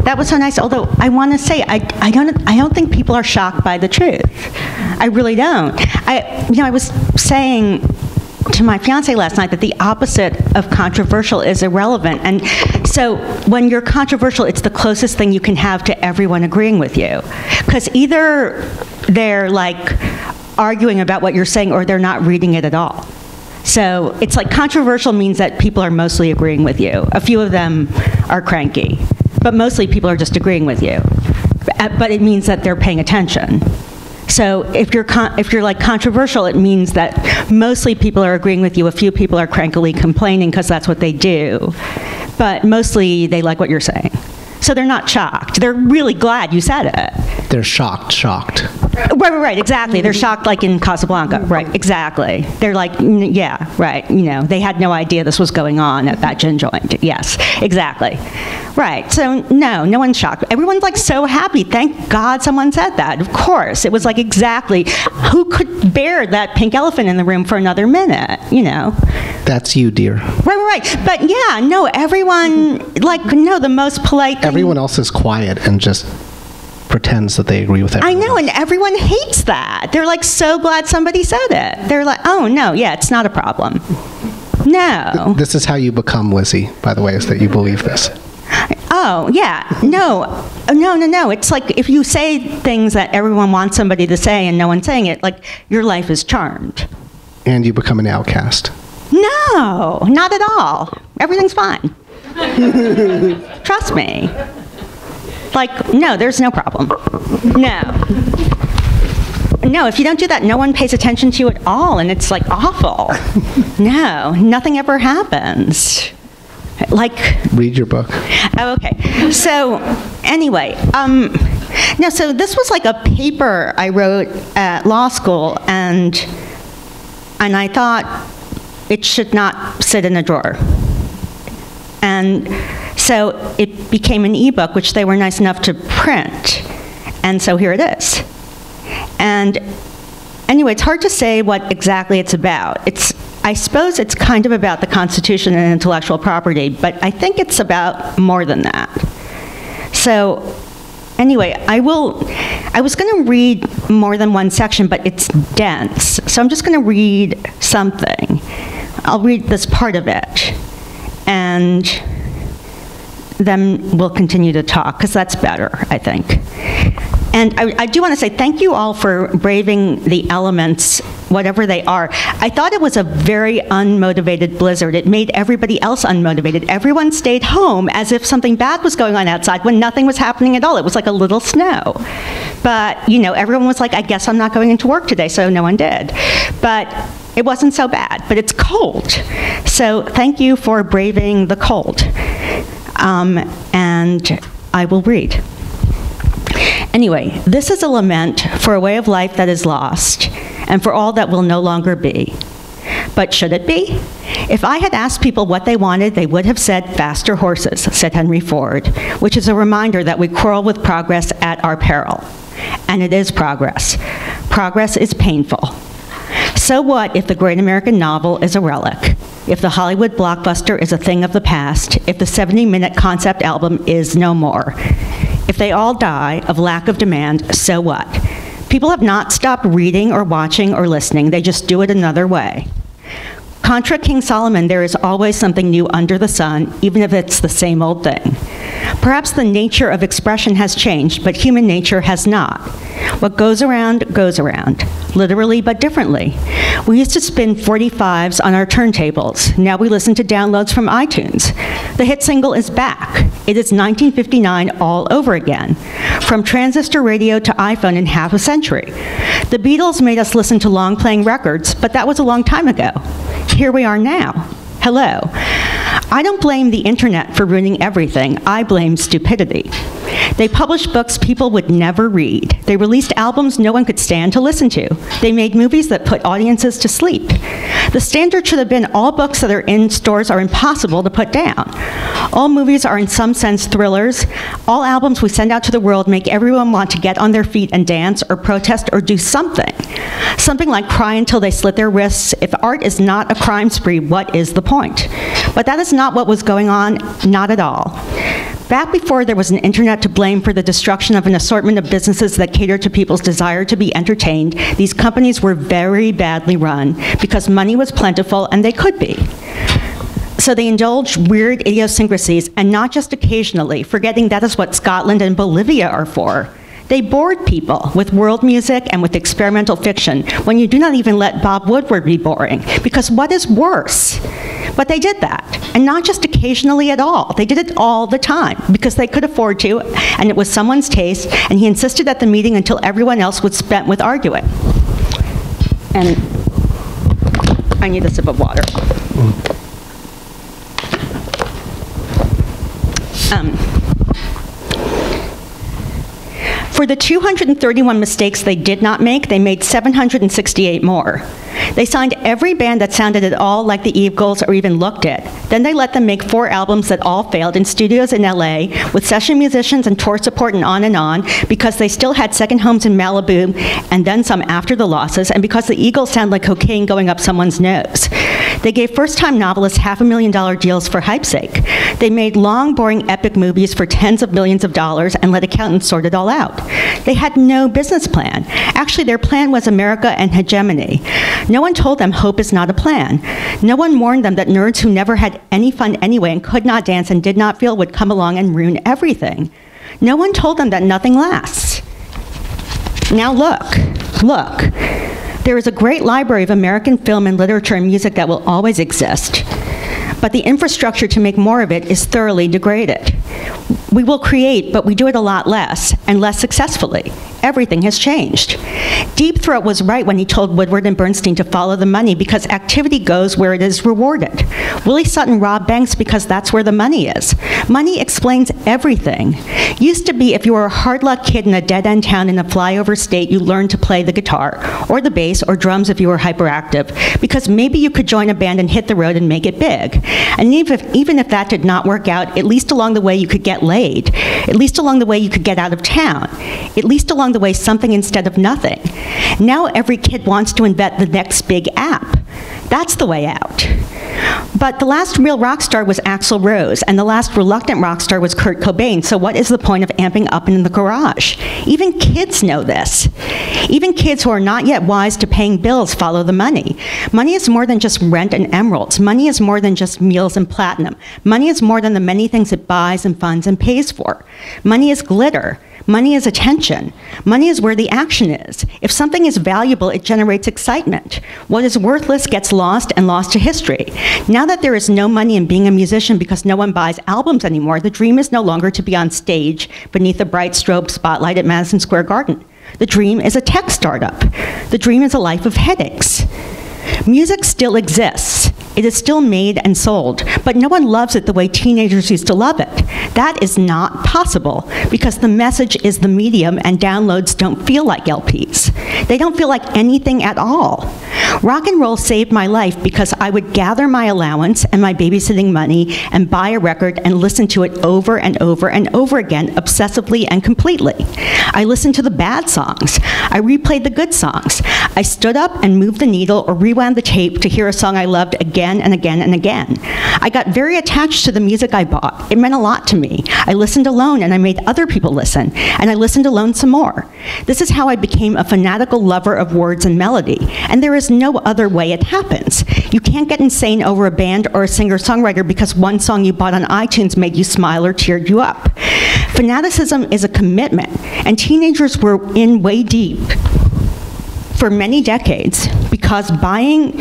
That was so nice. Although I want to say, I don't think people are shocked by the truth. I really don't. I was saying to my fiance last night that the opposite of controversial is irrelevant. And so when you're controversial, it's the closest thing you can have to everyone agreeing with you. Because either they're like arguing about what you're saying or they're not reading it at all. So it's like controversial means that people are mostly agreeing with you. A few of them are cranky, but mostly people are just agreeing with you. But it means that they're paying attention. So if you're like controversial, it means that mostly people are agreeing with you. A few people are crankily complaining because that's what they do. But mostly they like what you're saying. So they're not shocked. They're really glad you said it. They're shocked. Right, exactly. They're shocked like in Casablanca. Right, exactly. They're like, yeah, right. You know, they had no idea this was going on at that gin joint. Yes, exactly. Right, so no one's shocked. Everyone's like so happy. Thank God someone said that. Of course, it was like exactly, who could bear that pink elephant in the room for another minute, you know? That's you, dear. Right. But yeah, no, everyone, like, no, the most polite thing. Everyone else is quiet and just pretends that they agree with everyone. I know, and everyone hates that. They're like so glad somebody said it. They're like, oh, no, yeah, it's not a problem. No. This is how you become Lizzie, by the way, is that you believe this. Oh, yeah. No. It's like if you say things that everyone wants somebody to say and no one's saying it, like your life is charmed. And you become an outcast. No, not at all. Everything's fine. Trust me. Like, no, there's no problem. No, if you don't do that, no one pays attention to you at all, and it's like awful. No, nothing ever happens. Like, read your book. Oh, okay. So anyway, no, so this was like a paper I wrote at law school, and I thought it should not sit in a drawer. And so it became an ebook, which they were nice enough to print. And so here it is. And anyway, it's hard to say what exactly it's about. I suppose it's kind of about the Constitution and intellectual property, but I think it's about more than that. So anyway, I was going to read more than one section, but it's dense. So I'm just going to read something. I'll read this part of it, and then we'll continue to talk, because that's better, I think. And I do want to say thank you all for braving the elements, whatever they are. I thought it was a very unmotivated blizzard. It made everybody else unmotivated. Everyone stayed home as if something bad was going on outside when nothing was happening at all. It was like a little snow. But, you know, everyone was like, I guess I'm not going into work today, so no one did. But it wasn't so bad, but it's cold. So thank you for braving the cold. And I will read. Anyway, this is a lament for a way of life that is lost, and for all that will no longer be. But should it be? If I had asked people what they wanted, they would have said faster horses, said Henry Ford, which is a reminder that we quarrel with progress at our peril. And it is progress. Progress is painful. So what if the great American novel is a relic? If the Hollywood blockbuster is a thing of the past? If the 70-minute concept album is no more? If they all die of lack of demand, so what? People have not stopped reading or watching or listening. They just do it another way. Contra King Solomon, there is always something new under the sun, even if it's the same old thing. Perhaps the nature of expression has changed, but human nature has not. What goes around, literally but differently. We used to spin 45s on our turntables. Now we listen to downloads from iTunes. The hit single is back. It is 1959 all over again. From transistor radio to iPhone in half a century. The Beatles made us listen to long-playing records, but that was a long time ago. Here we are now. Hello. I don't blame the internet for ruining everything. I blame stupidity. They published books people would never read. They released albums no one could stand to listen to. They made movies that put audiences to sleep. The standard should have been all books that are in stores are impossible to put down. All movies are in some sense thrillers. All albums we send out to the world make everyone want to get on their feet and dance or protest or do something. Something like cry until they slit their wrists. If art is not a crime spree, what is the point? But that is not what was going on, not at all. Back before there was an internet to blame for the destruction of an assortment of businesses that cater to people's desire to be entertained, these companies were very badly run because money was plentiful and they could be. So they indulged weird idiosyncrasies, and not just occasionally, forgetting that is what Scotland and Bolivia are for. They bored people with world music and with experimental fiction when you do not even let Bob Woodward be boring, because what is worse? But they did that, and not just occasionally at all. They did it all the time, because they could afford to, and it was someone's taste, and he insisted at the meeting until everyone else was spent with arguing. And I need a sip of water. For the 231 mistakes they did not make, they made 768 more. They signed every band that sounded at all like the Eagles or even looked it. Then they let them make 4 albums that all failed in studios in LA with session musicians and tour support and on, because they still had second homes in Malibu and then some after the losses, and because the Eagles sound like cocaine going up someone's nose. They gave first-time novelists $500,000 deals for hype's sake. They made long, boring, epic movies for tens of millions of dollars and let accountants sort it all out. They had no business plan. Actually, their plan was America and hegemony. No one told them hope is not a plan. No one warned them that nerds who never had any fun anyway and could not dance and did not feel would come along and ruin everything. No one told them that nothing lasts. Now look. There is a great library of American film and literature and music that will always exist, but the infrastructure to make more of it is thoroughly degraded. We will create, but we do it a lot less, and less successfully. Everything has changed. Deep Throat was right when he told Woodward and Bernstein to follow the money, because activity goes where it is rewarded. Willie Sutton robbed banks because that's where the money is. Money explains everything. Used to be if you were a hard-luck kid in a dead-end town in a flyover state, you learned to play the guitar, or the bass, or drums if you were hyperactive, because maybe you could join a band and hit the road and make it big. And even if that did not work out, at least along the way you could get laid. At least along the way you could get out of town. At least along the way something instead of nothing. Now every kid wants to invent the next big app. That's the way out. But the last real rock star was Axl Rose, and the last reluctant rock star was Kurt Cobain, so what is the point of amping up in the garage? Even kids know this. Even kids who are not yet wise to paying bills follow the money. Money is more than just rent and emeralds. Money is more than just meals and platinum. Money is more than the many things it buys and funds and pays for. Money is glitter. Money is attention. Money is where the action is. If something is valuable, it generates excitement. What is worthless gets lost and lost to history. Now that there is no money in being a musician because no one buys albums anymore, the dream is no longer to be on stage beneath the bright strobe spotlight at Madison Square Garden. The dream is a tech startup. The dream is a life of headaches. Music still exists. It is still made and sold, but no one loves it the way teenagers used to love it. That is not possible because the message is the medium and downloads don't feel like LPs. They don't feel like anything at all. Rock and roll saved my life because I would gather my allowance and my babysitting money and buy a record and listen to it over and over and over again, obsessively and completely. I listened to the bad songs. I replayed the good songs. I stood up and moved the needle or rewound the tape to hear a song I loved again and again and again. I got very attached to the music I bought. It meant a lot to me. I listened alone and I made other people listen, and I listened alone some more. This is how I became a fanatical lover of words and melody, and there is no other way it happens. You can't get insane over a band or a singer-songwriter because one song you bought on iTunes made you smile or cheered you up. Fanaticism is a commitment, and teenagers were in way deep for many decades because buying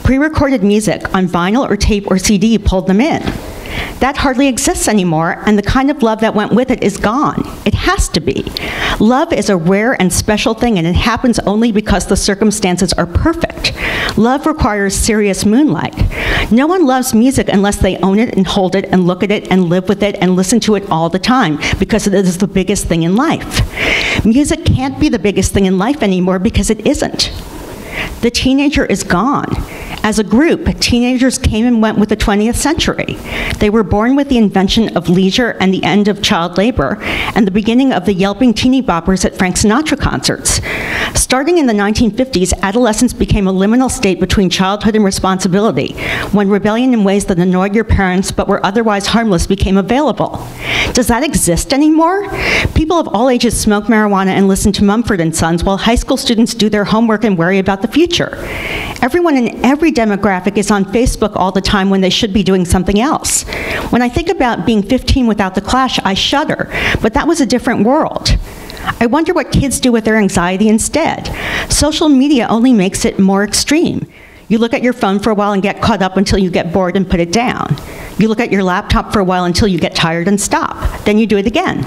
pre-recorded music on vinyl or tape or CD pulled them in. That hardly exists anymore, and the kind of love that went with it is gone. It has to be. Love is a rare and special thing, and it happens only because the circumstances are perfect. Love requires serious moonlight. No one loves music unless they own it and hold it and look at it and live with it and listen to it all the time because it is the biggest thing in life. Music can't be the biggest thing in life anymore because it isn't. The teenager is gone, As a group, teenagers came and went with the 20th century. They were born with the invention of leisure and the end of child labor, and the beginning of the yelping teeny boppers at Frank Sinatra concerts. Starting in the 1950s, adolescence became a liminal state between childhood and responsibility, when rebellion in ways that annoyed your parents but were otherwise harmless became available. Does that exist anymore? People of all ages smoke marijuana and listen to Mumford & Sons, while high school students do their homework and worry about the future. Everyone in every demographic is on Facebook all the time when they should be doing something else. When I think about being 15 without the Clash, I shudder, but that was a different world. I wonder what kids do with their anxiety instead. Social media only makes it more extreme. You look at your phone for a while and get caught up until you get bored and put it down. You look at your laptop for a while until you get tired and stop. Then you do it again.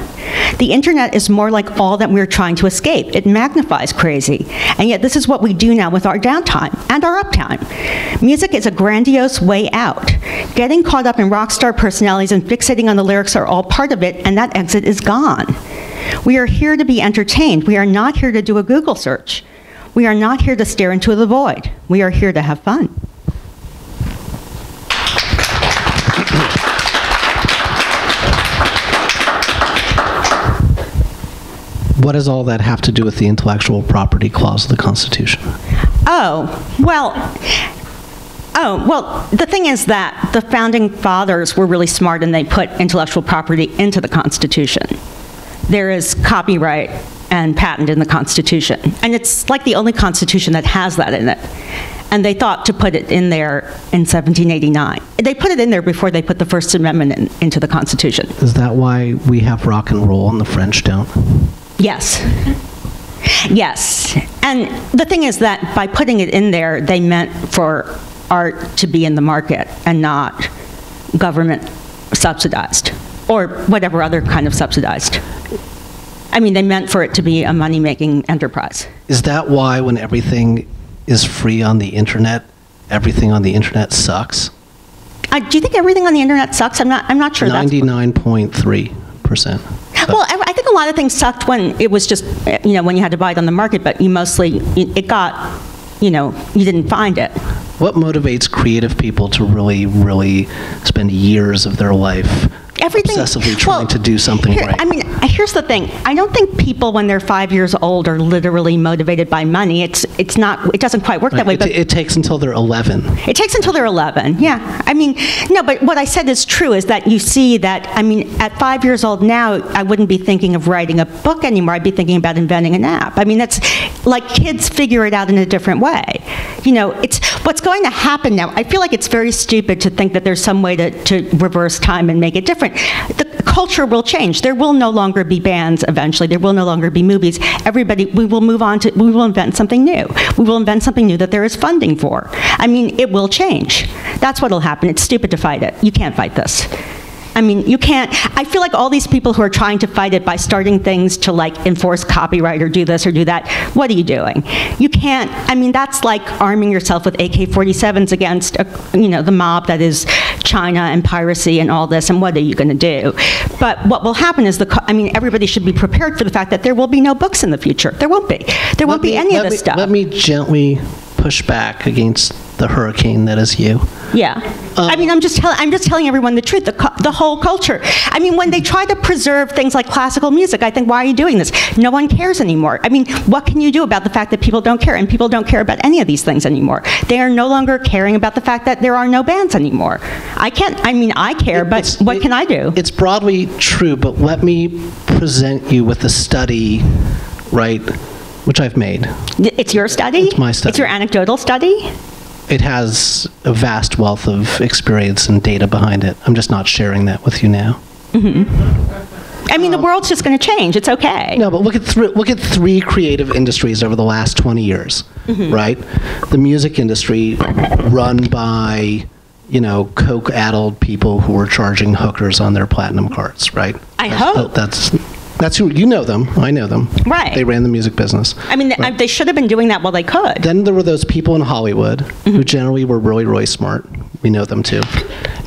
The internet is more like all that we're trying to escape. It magnifies crazy. And yet this is what we do now with our downtime and our uptime. Music is a grandiose way out. Getting caught up in rock star personalities and fixating on the lyrics are all part of it, and that exit is gone. We are here to be entertained. We are not here to do a Google search. We are not here to stare into the void. We are here to have fun. What does all that have to do with the intellectual property clause of the Constitution? Well, the thing is that the founding fathers were really smart and they put intellectual property into the Constitution. There is copyright and patent in the Constitution. And it's like the only Constitution that has that in it. And they thought to put it in there in 1789. They put it in there before they put the First Amendment into the Constitution. Is that why we have rock and roll and the French don't? Yes. Yes. And the thing is that by putting it in there, they meant for art to be in the market and not government subsidized or whatever other kind of subsidized. I mean, they meant for it to be a money-making enterprise. Is that why when everything is free on the internet, everything on the internet sucks? Do you think everything on the internet sucks? I'm not sure. 99.3%. Well, I think a lot of things sucked when it was just, when you had to buy it on the market, but it got, you didn't find it. What motivates creative people to really, really spend years of their life obsessively trying to do something right? I mean, here's the thing. I don't think people when they're 5 years old are literally motivated by money. It doesn't quite work that way. But it takes until they're 11. It takes until they're 11, yeah. I mean, no, but what I said is true, is that you see that, at 5 years old now, I wouldn't be thinking of writing a book anymore. I'd be thinking about inventing an app. I mean, that's like kids figure it out in a different way. It's what's going to happen now. I feel like it's very stupid to think that there's some way to reverse time and make it different. The culture will change. There will no longer be bands eventually. There will no longer be movies. We will move on to, we will invent something new. We will invent something new that there is funding for. I mean, it will change. That's what will happen. It's stupid to fight it. You can't fight this. I mean, you can't. I feel like all these people who are trying to fight it by starting things to enforce copyright or do this or do that, what are you doing? You can't. I mean, that's like arming yourself with AK-47s against, the mob that is China and piracy and all this, and what are you going to do? But what will happen is, everybody should be prepared for the fact that there will be no books in the future. There won't be. There won't be any of this stuff. Let me gently push back against the hurricane that is you. Yeah. I'm just telling everyone the truth, the whole culture. I mean, when they try to preserve things like classical music, I think, why are you doing this? No one cares anymore. I mean, what can you do about the fact that people don't care? And people don't care about any of these things anymore. They are no longer caring about the fact that there are no bands anymore. I care, but what can I do? It's broadly true, but let me present you with a study, right, which I've made. It's your study? It's my study. It's your anecdotal study? It has a vast wealth of experience and data behind it. I'm just not sharing that with you now. Mm-hmm. I mean, the world's just going to change. It's okay. No, but look at three creative industries over the last 20 years, mm-hmm. right? The music industry, run by, coke-addled people who were charging hookers on their platinum cards, right? I hope. That's who, you know them, I know them. Right. They ran the music business. I mean, right? They should have been doing that while they could. Then there were those people in Hollywood mm-hmm. who generally were really, really smart. We know them too.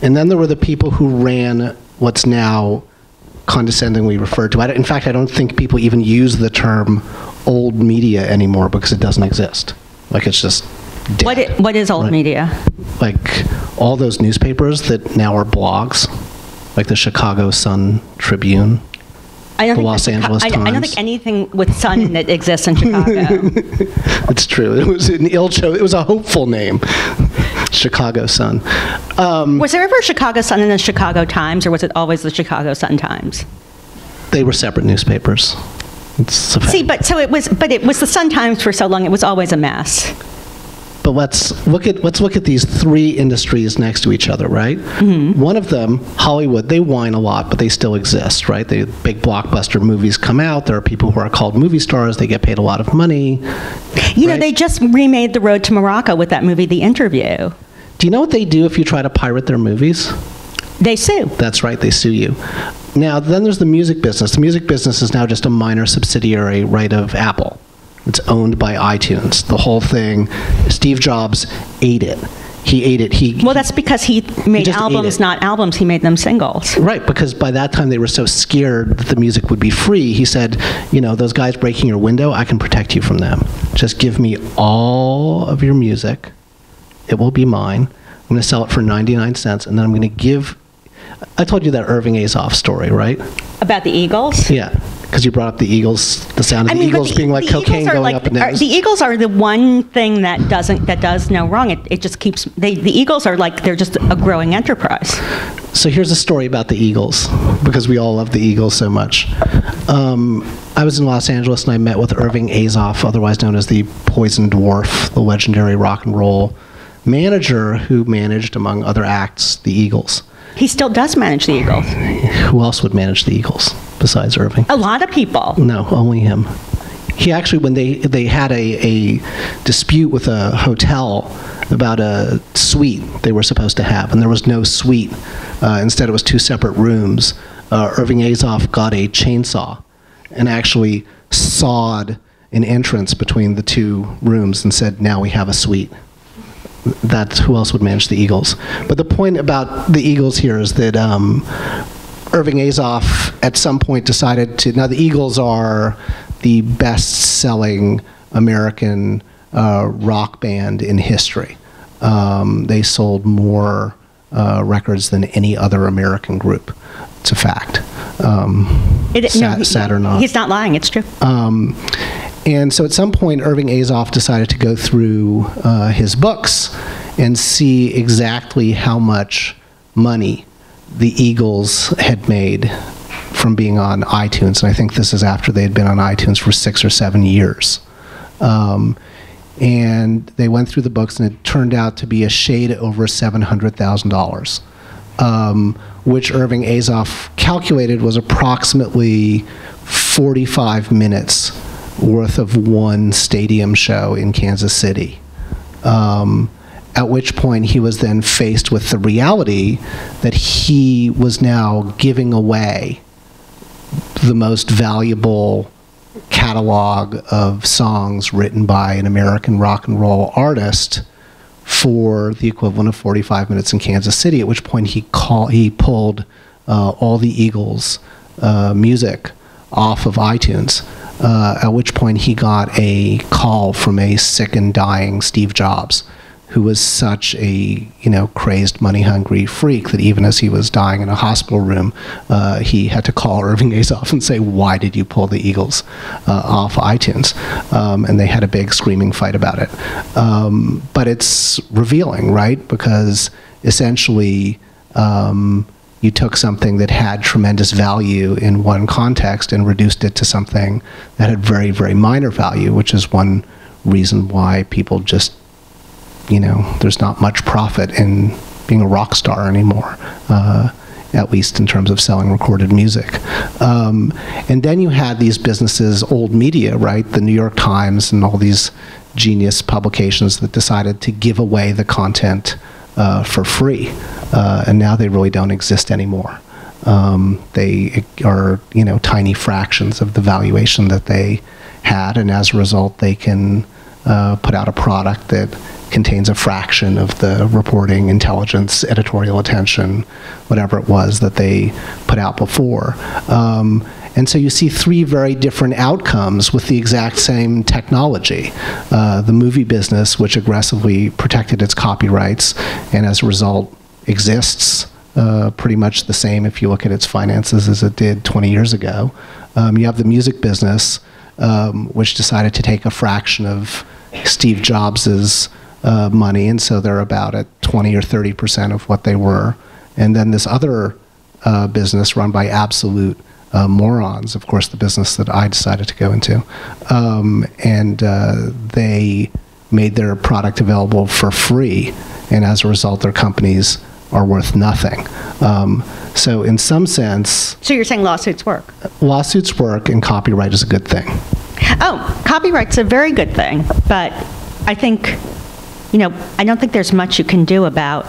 And then there were the people who ran what's now condescendingly referred to. In fact, I don't think people even use the term old media anymore because it doesn't exist. It's just dead. What is old media? Like all those newspapers that now are blogs, like the Chicago Sun-Tribune, the Los Angeles Times. I don't think anything with Sun in it exists in Chicago. It's true. It was an it was a hopeful name. Chicago Sun. Was there ever a Chicago Sun and a Chicago Times, or was it always the Chicago Sun-Times? They were separate newspapers. It's a fact. See, but it was the Sun-Times for so long. It was always a mess. But let's look at these three industries next to each other, right? Mm-hmm. One of them, Hollywood, they whine a lot, but they still exist, right? The big blockbuster movies come out. There are people who are called movie stars. They get paid a lot of money. You know, they just remade The Road to Morocco with that movie, The Interview. Do you know what they do if you try to pirate their movies? They sue. That's right, they sue you. Now, then there's the music business. The music business is now just a minor subsidiary, right, of Apple. It's owned by iTunes. The whole thing, Steve Jobs ate it. He ate it. Well, that's because he made albums, not albums. He made them singles. Right, because by that time they were so scared that the music would be free. He said, you know, those guys breaking your window, I can protect you from them. Just give me all of your music. It will be mine. I'm going to sell it for 99 cents, and then I'm going to give... I told you that Irving Azoff story, right? About the Eagles? Yeah, because you brought up the Eagles, the sound of the Eagles being like cocaine going up and down. The Eagles are the one thing that does no wrong. It just keeps... The Eagles are like, they're just a growing enterprise. So here's a story about the Eagles, because we all love the Eagles so much. I was in Los Angeles, and I met with Irving Azoff, otherwise known as the Poison Dwarf, the legendary rock and roll manager who managed, among other acts, the Eagles. He still does manage the Eagles. Who else would manage the Eagles besides Irving? A lot of people. No, only him. He actually, when they had a dispute with a hotel about a suite they were supposed to have, and there was no suite. Instead, it was two separate rooms. Irving Azoff got a chainsaw and actually sawed an entrance between the two rooms and said, now we have a suite. That's who else would manage the Eagles. But the point about the Eagles here is that Irving Azoff at some point decided to... Now, the Eagles are the best-selling American rock band in history. They sold more records than any other American group. It's a fact. Sad or not. He's not lying. It's true. And so at some point, Irving Azoff decided to go through his books and see exactly how much money the Eagles had made from being on iTunes. And I think this is after they had been on iTunes for 6 or 7 years. And they went through the books, and it turned out to be a shade over $700,000, which Irving Azoff calculated was approximately 45 minutes worth of one stadium show in Kansas City. At which point he was then faced with the reality that he was now giving away the most valuable catalog of songs written by an American rock and roll artist for the equivalent of 45 minutes in Kansas City, at which point he pulled all the Eagles' music off of iTunes. At which point he got a call from a sick and dying Steve Jobs, who was such a crazed, money-hungry freak that even as he was dying in a hospital room, he had to call Irving Azoff and say, "Why did you pull the Eagles off iTunes?" And they had a big screaming fight about it. But it's revealing, right? Because essentially, you took something that had tremendous value in one context and reduced it to something that had very, very minor value, which is one reason why people just, there's not much profit in being a rock star anymore, at least in terms of selling recorded music. And then you had these businesses, old media, right? The New York Times and all these genius publications that decided to give away the content for free. And now they really don't exist anymore. They are, tiny fractions of the valuation that they had, and as a result, they can put out a product that contains a fraction of the reporting, intelligence, editorial attention, whatever it was that they put out before. And so you see three very different outcomes with the exact same technology. The movie business, which aggressively protected its copyrights and as a result exists pretty much the same if you look at its finances as it did 20 years ago. You have the music business, which decided to take a fraction of Steve Jobs's money, and so they're about at 20 or 30% of what they were. And then this other business run by absolute morons, of course, the business that I decided to go into, and they made their product available for free, and as a result, their companies are worth nothing. So in some sense... So you're saying lawsuits work? Lawsuits work, and copyright is a good thing. Oh, copyright's a very good thing, but I think, I don't think there's much you can do about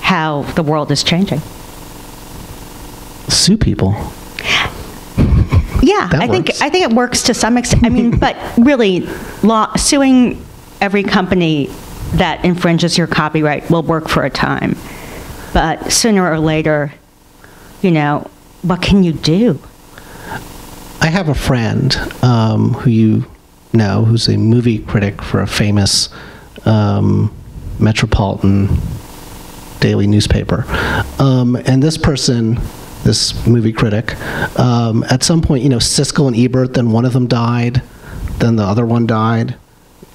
how the world is changing. Sue people. Yeah, I think it works to some extent. I mean, but really, suing every company that infringes your copyright will work for a time. But sooner or later, what can you do? I have a friend who you know, who's a movie critic for a famous metropolitan daily newspaper. And this person, this movie critic, at some point, Siskel and Ebert, then one of them died, then the other one died.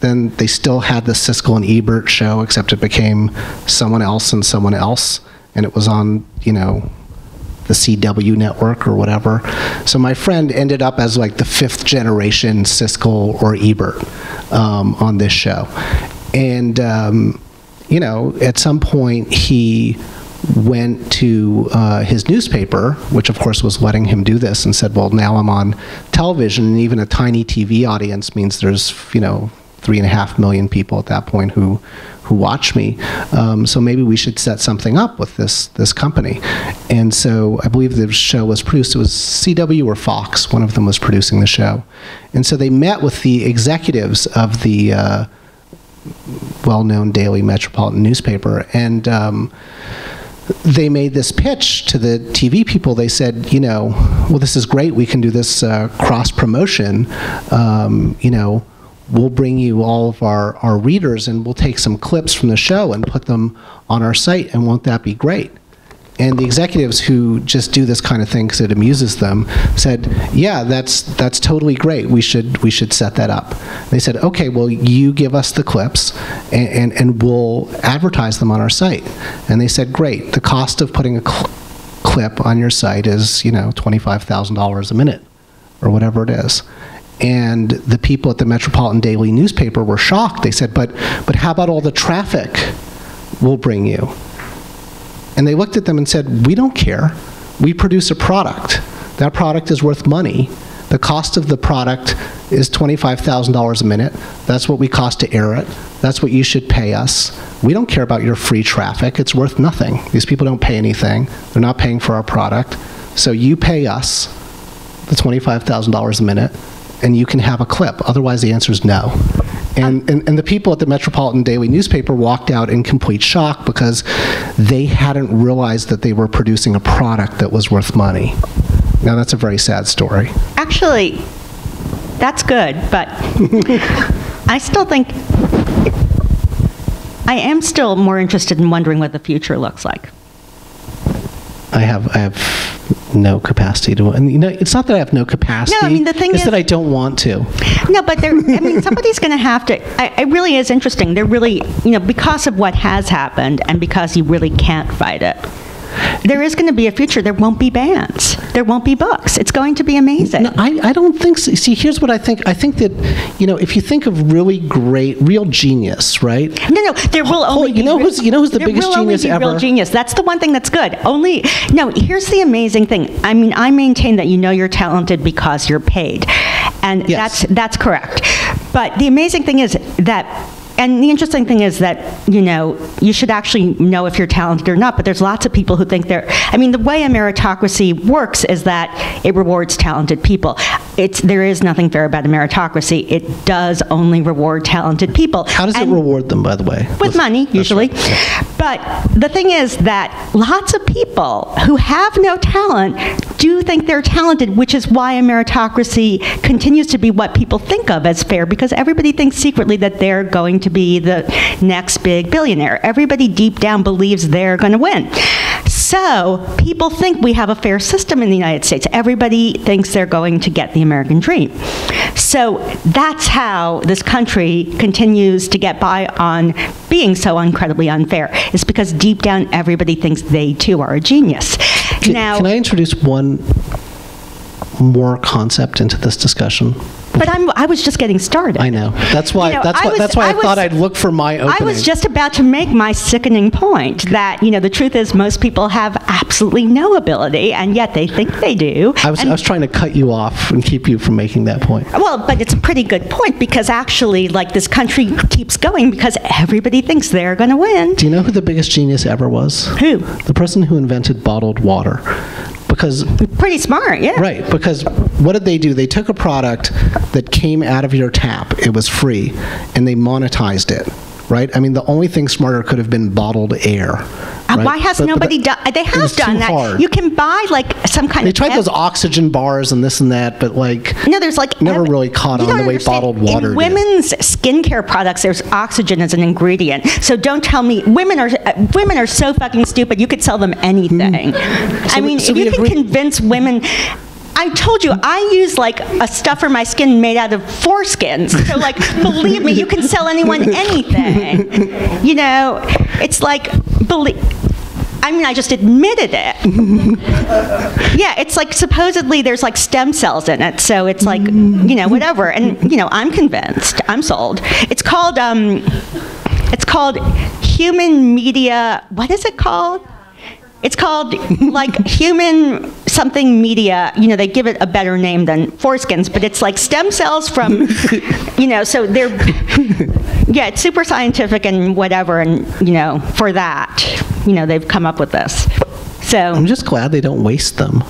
Then they still had the Siskel and Ebert show, except it became someone else and someone else, and it was on, the CW network or whatever. So my friend ended up as like the fifth generation Siskel or Ebert on this show. And, at some point he went to his newspaper, which of course was letting him do this, and said, well, now I'm on television, and even a tiny TV audience means there's, 3.5 million people at that point who watch me. So maybe we should set something up with this company. And so I believe the show was produced, it was CW or Fox, one of them was producing the show. And so they met with the executives of the well-known daily metropolitan newspaper, and they made this pitch to the TV people. They said, well, this is great, we can do this cross-promotion, we'll bring you all of our readers, and we'll take some clips from the show and put them on our site, and won't that be great? And the executives who just do this kind of thing because it amuses them said, yeah, that's totally great. We should set that up. They said, okay, well, you give us the clips, and we'll advertise them on our site. And they said, great. The cost of putting a clip on your site is, $25,000 a minute, or whatever it is. And the people at the Metropolitan Daily newspaper were shocked. They said, but how about all the traffic we'll bring you? And they looked at them and said, we don't care. We produce a product. That product is worth money. The cost of the product is $25,000 a minute. That's what we cost to air it. That's what you should pay us. We don't care about your free traffic. It's worth nothing. These people don't pay anything. They're not paying for our product. So you pay us the $25,000 a minute, and you can have a clip. Otherwise, the answer is no. And the people at the Metropolitan Daily newspaper walked out in complete shock because they hadn't realized that they were producing a product that was worth money. Now, that's a very sad story. Actually, that's good, but I still think I am still more interested in wondering what the future looks like. I have no capacity to, and it's not that I have no capacity. No, I mean, the thing is that I don't want to. No, but somebody's going to have to. It really is interesting. They're really, because of what has happened, and because you really can't fight it. There is going to be a future. There won't be bands. There won't be books. It's going to be amazing. No, I don't think so. See, here's what I think. I think that, if you think of really great, real genius, right? No, there will only be... who's the biggest genius ever? Real genius. That's the one thing that's good. Here's the amazing thing. I mean, I maintain that you're talented because you're paid. And yes. that's correct. But the amazing thing is that... And the interesting thing is that, you should actually know if you're talented or not, but there's lots of people who think the way a meritocracy works is that it rewards talented people. there is nothing fair about a meritocracy. It does only reward talented people. How does it reward them, by the way? With money, usually. Right. Yeah. But the thing is that lots of people who have no talent do think they're talented, which is why a meritocracy continues to be what people think of as fair, because everybody thinks secretly that they're going to be the next big billionaire. Everybody deep down believes they're going to win. So people think we have a fair system in the United States. Everybody thinks they're going to get the American dream. So that's how this country continues to get by on being so incredibly unfair. It's because deep down everybody thinks they too are a genius. Can I introduce one more concept into this discussion? But I was just getting started. I know. That's why. That's why I thought I'd look for my opening. I was just about to make my sickening point that the truth is most people have absolutely no ability, and yet they think they do. I was trying to cut you off and keep you from making that point. Well, but it's a pretty good point, because actually, this country keeps going because everybody thinks they're going to win. Do you know who the biggest genius ever was? Who? The person who invented bottled water. Because pretty smart, yeah. Right, because what did they do? They took a product that came out of your tap, it was free, and they monetized it, right? I mean, the only thing smarter could have been bottled air. Right? Why has nobody done? They have done that. Hard. You can buy some kind of. They tried those oxygen bars and this and that, but there's never really caught on the way bottled water did. In women's skincare products, there's oxygen as an ingredient. So don't tell me women are so fucking stupid. You could sell them anything. If you can convince women. I told you, I use a stuff for my skin made out of foreskins. So believe me, you can sell anyone anything. It's I just admitted it. Yeah, it's supposedly there's stem cells in it, so it's whatever. And I'm convinced. I'm sold. It's called human media. What is it called? It's called human something media. They give it a better name than foreskins, but it's stem cells from, so they're, yeah, it's super scientific and whatever, and for that, they've come up with this. So I'm just glad they don't waste them.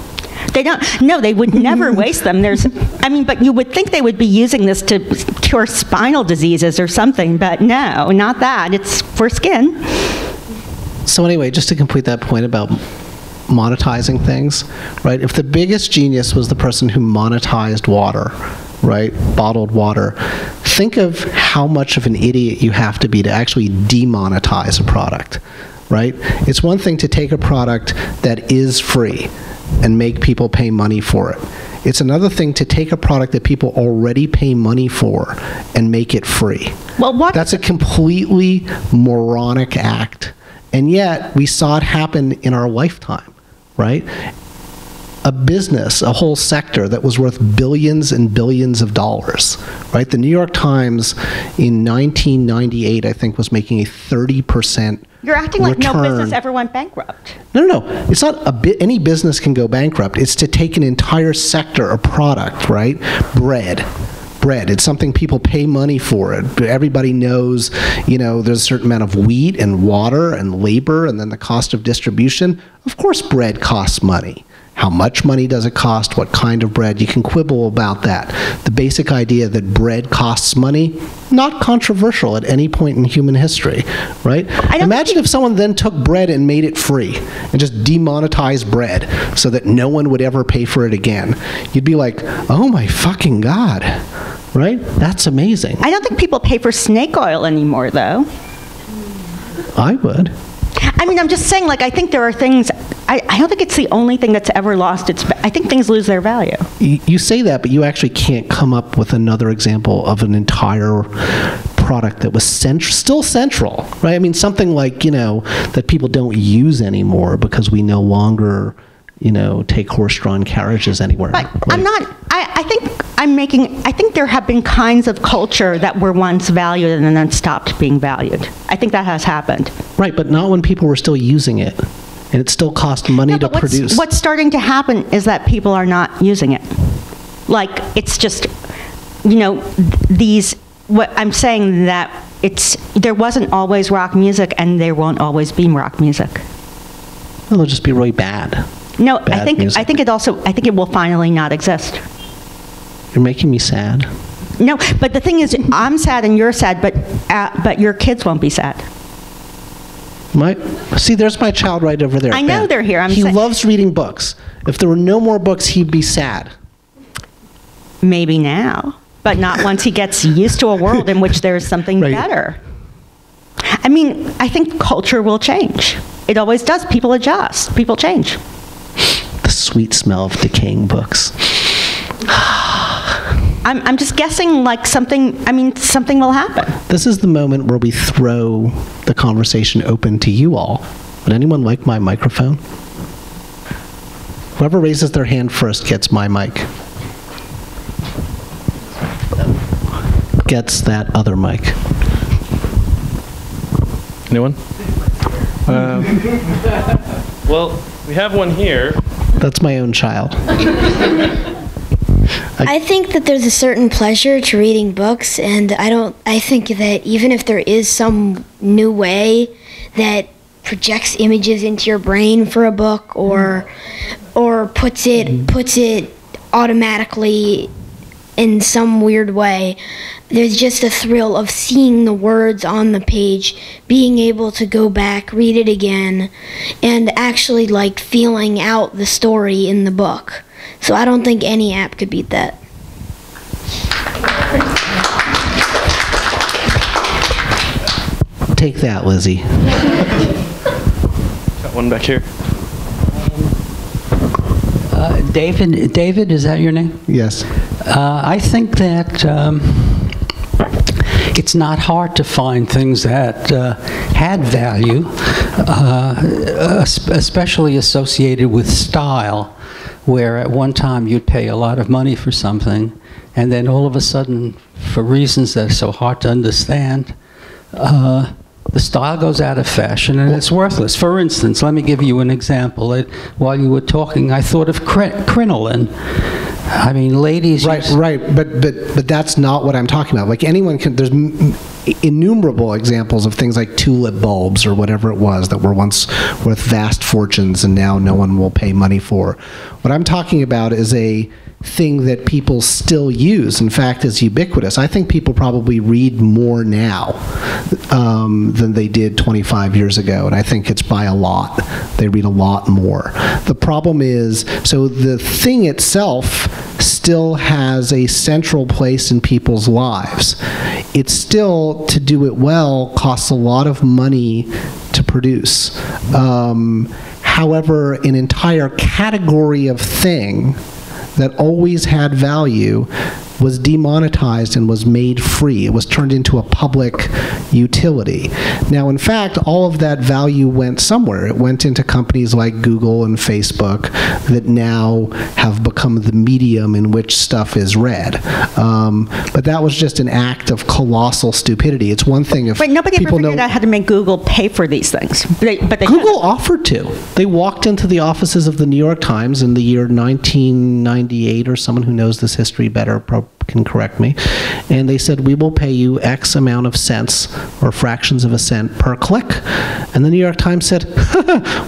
They don't. No, they would never waste them. But you would think they would be using this to cure spinal diseases or something, but no, not that. It's for skin. So anyway, just to complete that point about monetizing things, right? If the biggest genius was the person who monetized water, right, bottled water, think of how much of an idiot you have to be to actually demonetize a product, right? It's one thing to take a product that is free and make people pay money for it. It's another thing to take a product that people already pay money for and make it free. Well, that's a completely moronic act. And yet, we saw it happen in our lifetime, right? A business, a whole sector that was worth billions and billions of dollars, right? The New York Times in 1998, I think, was making a 30% You're acting like no business ever went bankrupt. No. It's not any business can go bankrupt. It's to take an entire sector, a product, right? Bread. It's something people pay money for. Everybody knows, there's a certain amount of wheat and water and labor and then the cost of distribution. Of course, bread costs money. How much money does it cost? What kind of bread? You can quibble about that. The basic idea that bread costs money, not controversial at any point in human history, right? Imagine if someone then took bread and made it free and just demonetized bread so that no one would ever pay for it again. You'd be like, oh my fucking God, right? That's amazing. I don't think people pay for snake oil anymore, though. I would. I'm just saying, I think there are things, I don't think it's the only thing that's ever lost I think things lose their value. You say that, but you actually can't come up with another example of an entire product that was still central, right? Something that people don't use anymore because we no longer, take horse-drawn carriages anywhere. But I think there have been kinds of culture that were once valued and then stopped being valued. I think that has happened. Right, but not when people were still using it. And it still cost money to produce. What's starting to happen is that people are not using it. It's just, what I'm saying that there wasn't always rock music and there won't always be rock music. Well, it'll just be really bad. No, I think it will finally not exist. You're making me sad. No, but the thing is, I'm sad and you're sad, but your kids won't be sad. See, there's my child right over there. I know they're here. He loves reading books. If there were no more books, he'd be sad. Maybe now, but not once he gets used to a world in which there's something better. I mean, I think culture will change. It always does. People adjust. People change. The sweet smell of decaying books. I'm just guessing like something will happen. This is the moment where we throw the conversation open to you all. Would anyone like my microphone? Whoever raises their hand first gets my mic. Gets that other mic. Anyone? Well, we have one here. That's my own child. I think that there's a certain pleasure to reading books, and I think that even if there is some new way that projects images into your brain for a book or puts it automatically in some weird way, there's just a thrill of seeing the words on the page, being able to go back, read it again, and actually like feeling out the story in the book. So I don't think any app could beat that. Take that, Lizzie. Got one back here. David, is that your name? Yes. I think that it's not hard to find things that had value, especially associated with style, where at one time you'd pay a lot of money for something, and then all of a sudden, for reasons that are so hard to understand, the style goes out of fashion and it's worthless. For instance, let me give you an example. While you were talking, I thought of crinoline. I mean, ladies... Right, but that's not what I'm talking about. Like, anyone can... There's innumerable examples of things like tulip bulbs or whatever it was that were once worth vast fortunes and now no one will pay money for. What I'm talking about is a thing that people still use, in fact, is ubiquitous. I think people probably read more now than they did 25 years ago, and I think it's by a lot. They read a lot more. The problem is, so the thing itself still has a central place in people's lives. It's still, to do it well, costs a lot of money to produce. However, an entire category of thing that always had value was demonetized and was made free. It was turned into a public utility. Now, in fact, all of that value went somewhere. It went into companies like Google and Facebook that now have become the medium in which stuff is read. But that was just an act of colossal stupidity. It's one thing if nobody people ever figured out how to make Google pay for these things. But Google offered to. They walked into the offices of the New York Times in the year 1998, or someone who knows this history better can correct me, and they said, we will pay you X amount of cents or fractions of a cent per click. And the New York Times said,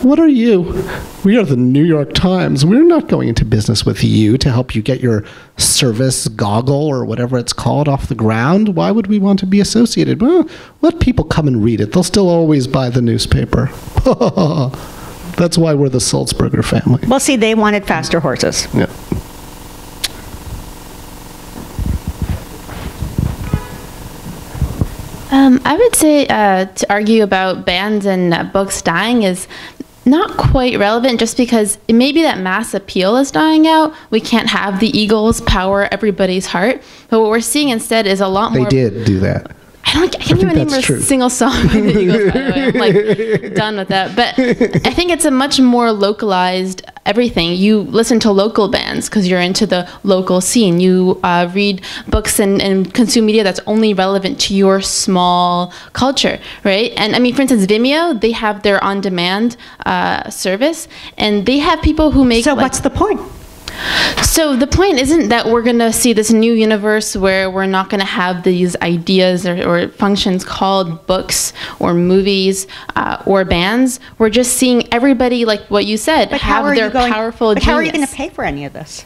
what are you? We are the New York Times. We're not going into business with you to help you get your service goggle or whatever it's called off the ground. Why would we want to be associated? Well, let people come and read it. They'll still always buy the newspaper. That's why we're the Sulzberger family. Well, see, they wanted faster horses. Yeah. I would say to argue about bands and books dying is not quite relevant, just because maybe that mass appeal is dying out. We can't have the Eagles power everybody's heart. But what we're seeing instead is a lot more... They did do that. I can't even name a single song by the Eagles, by the way. I'm like done with that. But I think it's a much more localized everything. You listen to local bands because you're into the local scene. You read books and consume media that's only relevant to your small culture, right? And I mean, for instance, Vimeo, they have their on-demand service, and they have people who make... So what's the point? So the point isn't that we're going to see this new universe where we're not going to have these ideas or functions called books or movies or bands. We're just seeing everybody, like what you said, have their powerful genius. How are you going to pay for any of this?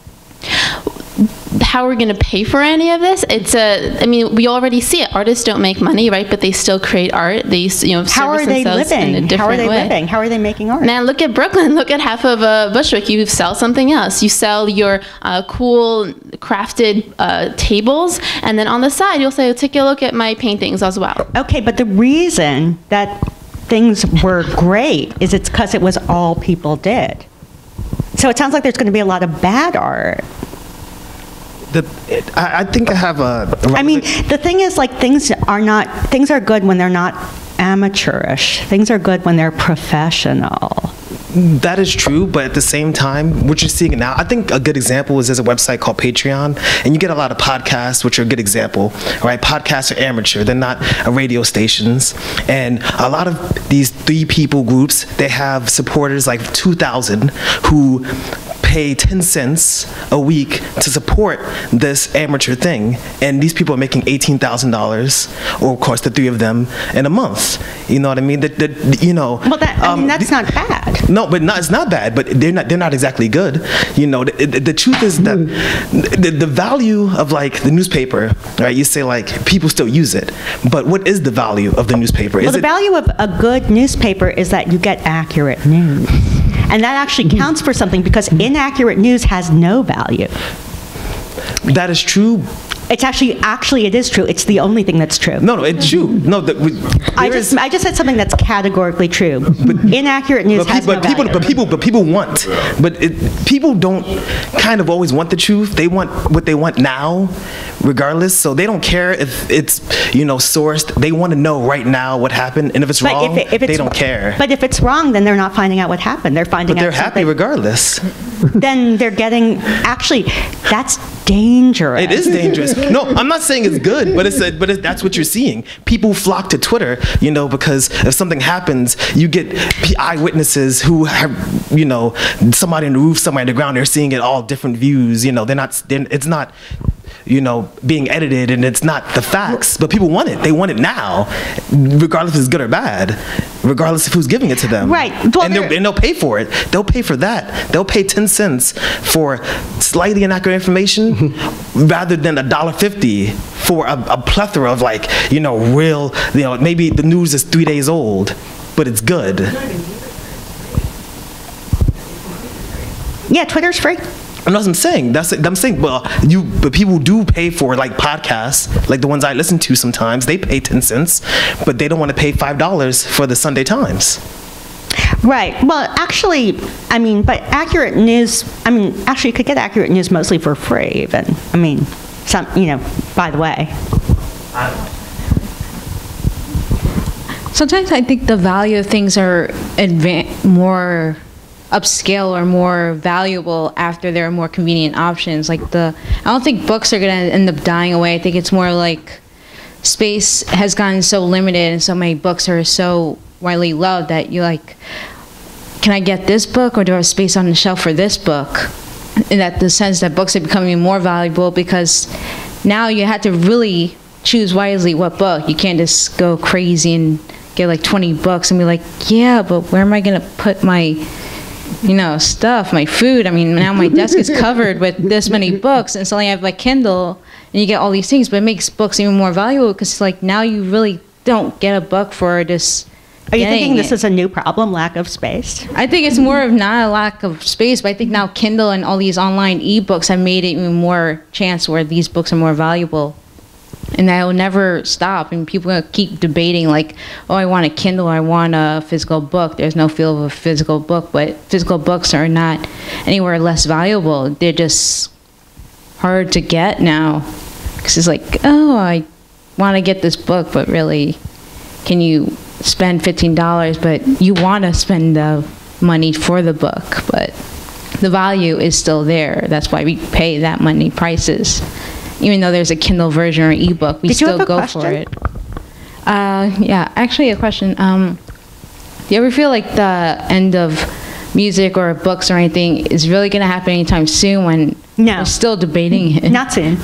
how are we going to pay for any of this? I mean, we already see it. Artists don't make money, right? But they still create art. They, how are they living? In a different how are they way. living? How are they making art? Man, look at Brooklyn. Look at half of Bushwick. You sell something else. You sell your cool crafted tables, and then on the side, you'll say, take a look at my paintings as well. Okay, but the reason that things were great is it's because it was all people did. So it sounds like there's going to be a lot of bad art. I think I have I mean, the thing is, like, things are good when they're not amateurish. Things are good when they're professional. That is true, but at the same time, what you're seeing now, I think a good example is there's a website called Patreon, and you get a lot of podcasts, which are a good example, right? Podcasts are amateur. They're not radio stations. And a lot of these 3 people groups, they have supporters like 2,000 who pay 10 cents a week to support this amateur thing, and these people are making $18,000, or of course the 3 of them, in a month. You know what I mean? Well, that's not bad. No, but it's not bad. But they're not exactly good. You know, the truth is that the value of, like, the newspaper, right? You say, like, people still use it, but what is the value of the newspaper? Well, the value of a good newspaper is that you get accurate news. And that actually counts for something, because inaccurate news has no value. That is true. It's actually it is true. It's the only thing that's true. No, it's true. No, I just said something that's categorically true. But inaccurate news has no value. People don't kind of always want the truth. They want what they want now, regardless. So they don't care if it's sourced. They want to know right now what happened, and if it's wrong, they don't care. But if it's wrong, then they're not finding out what happened. They're finding out. But they're happy regardless. Then they're getting. Actually, that's dangerous. It is dangerous. No, I'm not saying it's good, but that's what you're seeing. People flock to Twitter, because if something happens, you get eyewitnesses who have, somebody in the roof, somebody in the ground. They're seeing it all different views. It's not being edited, and it's not the facts, but people want it. They want it now, regardless if it's good or bad, regardless of who's giving it to them. Right. Well, and they'll pay for it. They'll pay for that. They'll pay 10 cents for slightly inaccurate information rather than $1.50 for a plethora of, like, real, maybe the news is 3 days old, but it's good. Yeah, Twitter's free. And that's what I'm saying. But people do pay for, like, podcasts, like the ones I listen to sometimes. They pay 10 cents, but they don't want to pay $5 for the Sunday Times. Right. Well, actually, but accurate news, actually you could get accurate news mostly for free even. By the way. Sometimes I think the value of things are more upscale or more valuable after there are more convenient options. I don't think books are going to end up dying away. I think it's more like space has gotten so limited and so many books are so widely loved that you're like, can I get this book, or do I have space on the shelf for this book? In that the sense that books are becoming more valuable, because now you have to really choose wisely what book. You can't just go crazy and get like 20 books and be like, yeah, but where am I going to put my stuff, my food? Now my desk is covered with this many books, and suddenly I have like Kindle, and you get all these things, but it makes books even more valuable, because it's like now you really don't get a book for just. Are you thinking this is a new problem, lack of space? I think it's more of not a lack of space, but I think now Kindle and all these online ebooks have made it even more chance where these books are more valuable. And that will never stop, and people will keep debating like, oh, I want a Kindle, I want a physical book. There's no feel of a physical book, but physical books are not anywhere less valuable. They're just hard to get now, because it's like, oh, I want to get this book, but really, can you spend $15? But you want to spend the money for the book, but the value is still there. That's why we pay that money prices. Even though there's a Kindle version or ebook, we still go for it. Yeah, actually a question. Do you ever feel like the end of music or books or anything is really going to happen anytime soon, when we're still debating it? Not soon.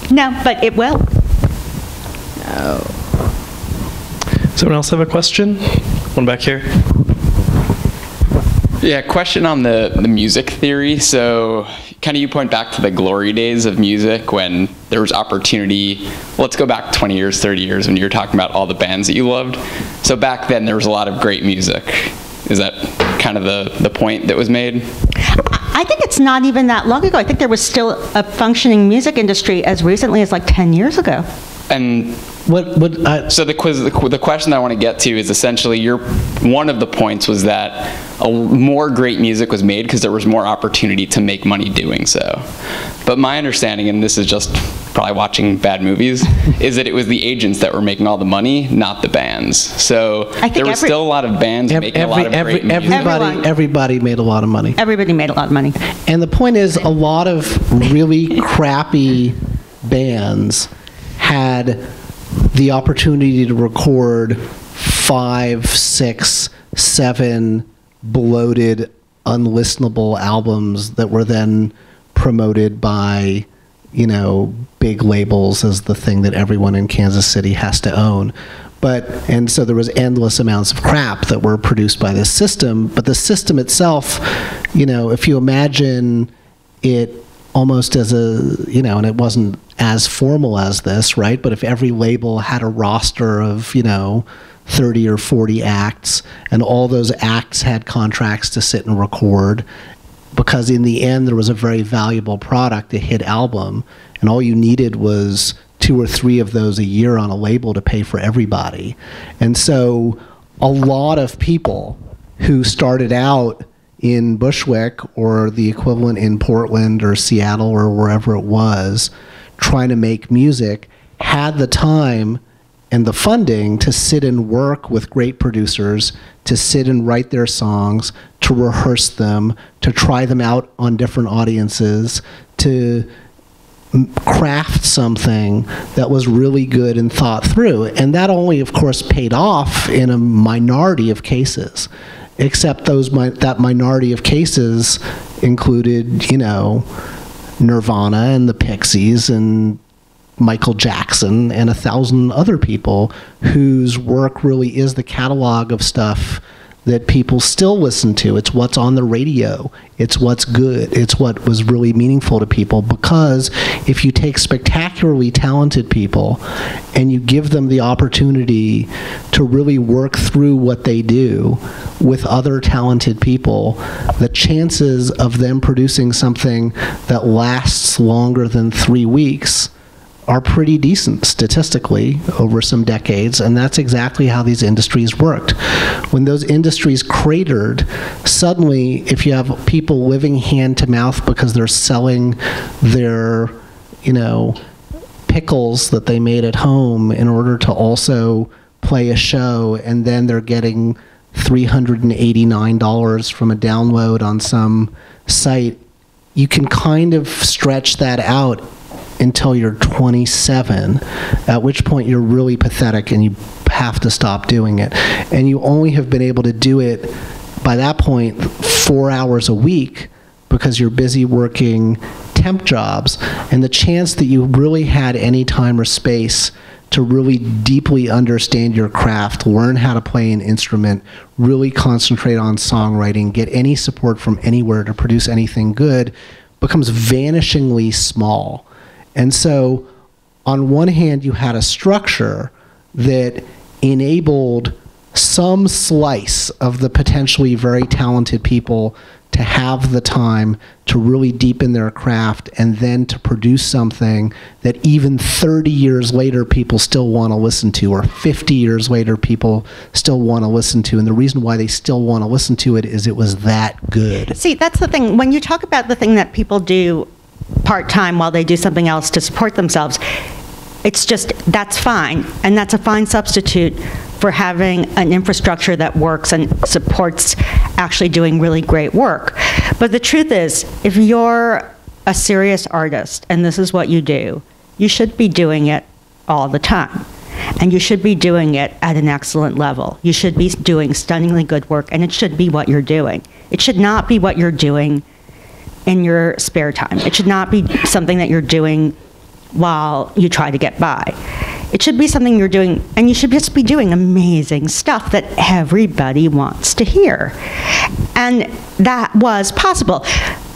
No, but it will. No. Someone else have a question? One back here. Yeah, question on the music theory. So kind of you point back to the glory days of music when there was opportunity. Let's go back 20 years, 30 years when you were talking about all the bands that you loved. So back then there was a lot of great music. Is that kind of the point that was made? I think it's not even that long ago. I think there was still a functioning music industry as recently as like 10 years ago. And so the question that I want to get to is essentially one of the points was that more great music was made because there was more opportunity to make money doing so. But my understanding, and this is just probably watching bad movies, is that it was the agents that were making all the money, not the bands. So there were still a lot of bands making a lot of great music. Everybody made a lot of money. Everybody made a lot of money. And the point is, a lot of really crappy bands had the opportunity to record 5, 6, 7 bloated, unlistenable albums that were then promoted by, big labels as the thing that everyone in Kansas City has to own. And so there was endless amounts of crap that were produced by this system. But the system itself, if you imagine it almost as and it wasn't as formal as this, right? But if every label had a roster of, 30 or 40 acts, and all those acts had contracts to sit and record, because in the end there was a very valuable product, a hit album, and all you needed was 2 or 3 of those a year on a label to pay for everybody. And so a lot of people who started out in Bushwick or the equivalent in Portland or Seattle or wherever it was trying to make music had the time and the funding to sit and work with great producers, to sit and write their songs, to rehearse them, to try them out on different audiences, to craft something that was really good and thought through. And that only, of course, paid off in a minority of cases. Except that minority of cases included, Nirvana and the Pixies and Michael Jackson and 1,000 other people whose work really is the catalog of stuff that people still listen to. It's what's on the radio. It's what's good. It's what was really meaningful to people, because if you take spectacularly talented people and you give them the opportunity to really work through what they do with other talented people, the chances of them producing something that lasts longer than 3 weeks are pretty decent statistically over some decades, and that's exactly how these industries worked. When those industries cratered, suddenly if you have people living hand to mouth because they're selling their, pickles that they made at home in order to also play a show, and then they're getting $389 from a download on some site, you can kind of stretch that out until you're 27, at which point you're really pathetic and you have to stop doing it. And you only have been able to do it by that point 4 hours a week because you're busy working temp jobs, and the chance that you really had any time or space to really deeply understand your craft, learn how to play an instrument, really concentrate on songwriting, get any support from anywhere to produce anything good becomes vanishingly small. And so, on one hand, you had a structure that enabled some slice of the potentially very talented people to have the time to really deepen their craft and then to produce something that even 30 years later people still want to listen to, or 50 years later people still want to listen to. And the reason why they still want to listen to it is it was that good. See, that's the thing. When you talk about the thing that people do part-time while they do something else to support themselves, it's just, that's fine. And that's a fine substitute for having an infrastructure that works and supports actually doing really great work. But the truth is, if you're a serious artist and this is what you do, you should be doing it all the time. And you should be doing it at an excellent level. You should be doing stunningly good work, and it should be what you're doing. It should not be what you're doing in your spare time. It should not be something that you're doing while you try to get by. It should be something you're doing, and you should just be doing amazing stuff that everybody wants to hear. And that was possible.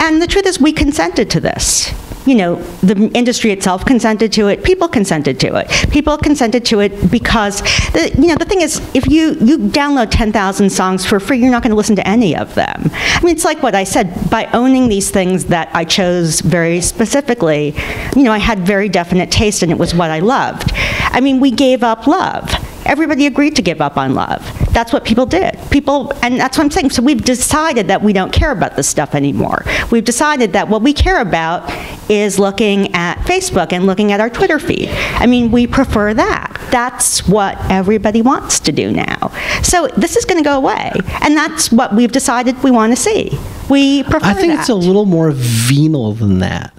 And the truth is, we consented to this. You know, the industry itself consented to it. People consented to it. People consented to it because, the thing is, if you download 10,000 songs for free, you're not going to listen to any of them. I mean, it's like what I said. By owning these things that I chose very specifically, I had very definite taste, and it was what I loved. I mean, we gave up love. Everybody agreed to give up on love. That's what people did. And that's what I'm saying. So we've decided that we don't care about this stuff anymore. We've decided that what we care about is looking at Facebook and looking at our Twitter feed. I mean, we prefer that. That's what everybody wants to do now. So this is going to go away. And that's what we've decided we want to see. We prefer that. I think it's a little more venal than that.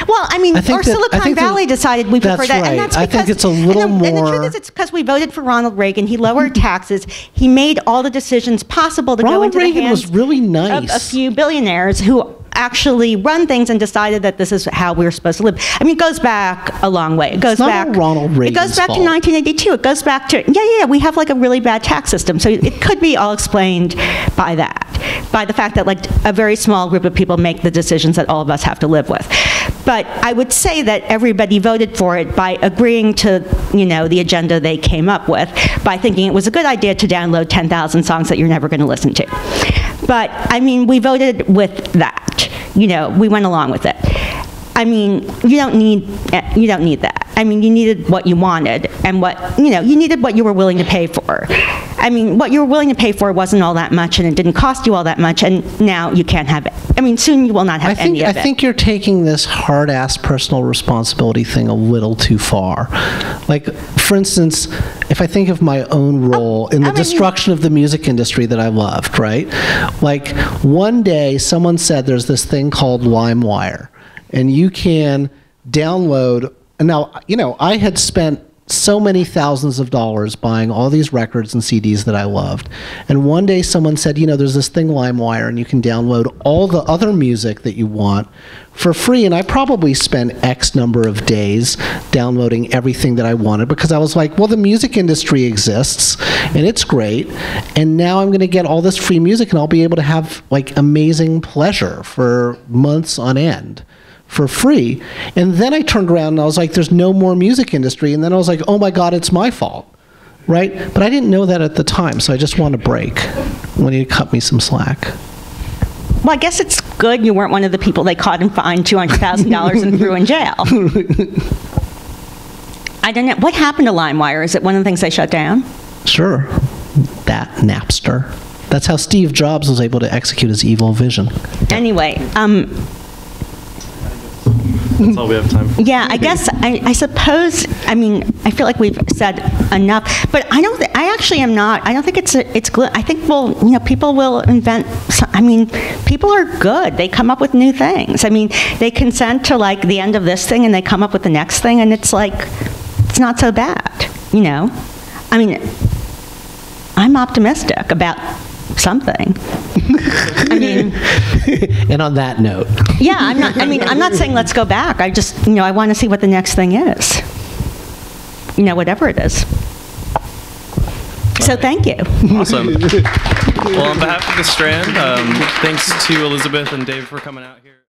Well, I mean, Silicon Valley decided we prefer that. Right. And that's I think it's a little more... And the truth is, it's because we voted for Ronald Reagan. He lowered taxes. He made all the decisions possible to go into the hands... Ronald Reagan was really nice. ...of a few billionaires who actually run things and decided that this is how we're supposed to live. I mean, it goes back a long way. It goes back... It's not Ronald Reagan's It goes back fault. to 1982. It goes back to... Yeah, we have like a really bad tax system. So it could be all explained by that, by the fact that like a very small group of people make the decisions that all of us have to live with. But I would say that everybody voted for it by agreeing to, the agenda they came up with, by thinking it was a good idea to download 10,000 songs that you're never going to listen to. But, I mean, we voted with that. We went along with it. I mean, you don't need that. I mean, you needed what you wanted, and you needed what you were willing to pay for. I mean, what you were willing to pay for wasn't all that much, and it didn't cost you all that much, and now you can't have it. I mean, soon you will not have any of it. I think you're taking this hard-ass personal responsibility thing a little too far. Like, for instance, if I think of my own role in the destruction of the music industry that I loved, right? Like, one day someone said there's this thing called LimeWire, and you can download... Now, I had spent so many thousands of dollars buying all these records and CDs that I loved. And one day someone said, there's this thing LimeWire, and you can download all the other music that you want for free. And I probably spent X number of days downloading everything that I wanted, because I was like, well, the music industry exists, and it's great. And now I'm going to get all this free music, and I'll be able to have like amazing pleasure for months on end for free. And then I turned around and I was like, there's no more music industry. And then I was like, oh my God, it's my fault, right? But I didn't know that at the time, so I just want a break when you cut me some slack. Well, I guess it's good you weren't one of the people they caught and fined $200,000 and threw in jail. I don't know. What happened to LimeWire? Is it one of the things they shut down? Sure. That Napster. That's how Steve Jobs was able to execute his evil vision. Anyway, That's all we have time for. Yeah, I guess, I suppose, I mean, I feel like we've said enough, but I don't think it's good. I think, people will invent, people are good. They come up with new things. I mean, they consent to like the end of this thing and they come up with the next thing, and it's like, it's not so bad, I mean, I'm optimistic about something. I mean, and on that note, yeah, I'm not saying let's go back. I just, I want to see what the next thing is. Whatever it is. So thank you. Awesome. Well, on behalf of the Strand, thanks to Elizabeth and Dave for coming out here.